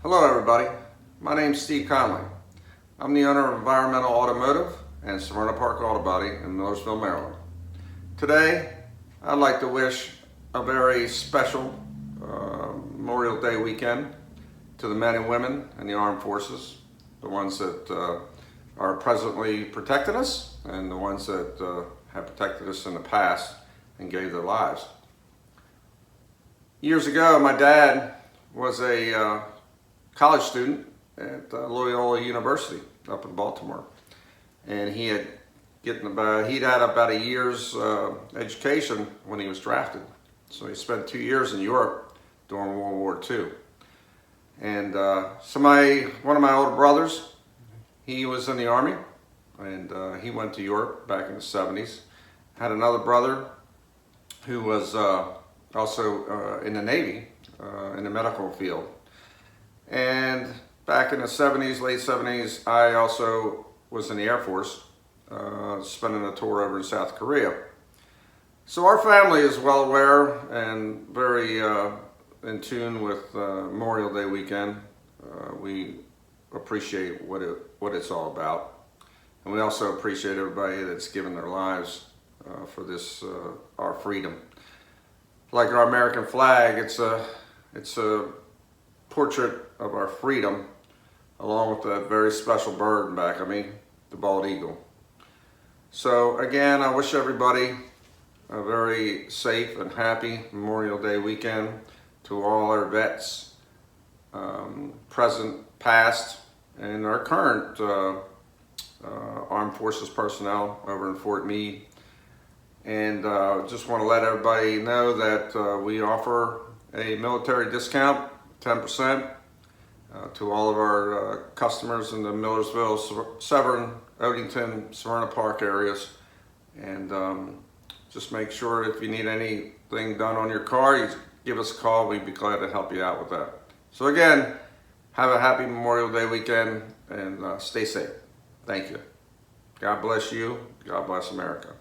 Hello everybody, my name is Steve Conley. I'm the owner of Environmental Automotive and Severna Park Auto Body in Millersville, Maryland. Today, I'd like to wish a very special Memorial Day weekend to the men and women in the armed forces, the ones that are presently protecting us and the ones that have protected us in the past and gave their lives. Years ago, my dad was a college student at Loyola University up in Baltimore, and he'd had about a year's education when he was drafted. So he spent 2 years in Europe during World War II. And one of my older brothers, he was in the Army, and he went to Europe back in the 70s. Had another brother who was also in the Navy, in the medical field. And back in the 70s, late 70s, I also was in the Air Force, spending a tour over in South Korea. So our family is well aware and very in tune with Memorial Day weekend. We appreciate what it's all about. And we also appreciate everybody that's given their lives for this, our freedom. Like our American flag, it's a portrait of our freedom, along with a very special bird back of me, the bald eagle. So again, I wish everybody a very safe and happy Memorial Day weekend. To all our vets, present, past, and our current Armed Forces personnel over in Fort Meade. And just want to let everybody know that we offer a military discount, 10%, to all of our customers in the Millersville, Severn, Odenton, Severna Park areas. And just make sure if you need anything done on your car, you give us a call. We'd be glad to help you out with that. So again, have a happy Memorial Day weekend and stay safe. Thank you. God bless you. God bless America.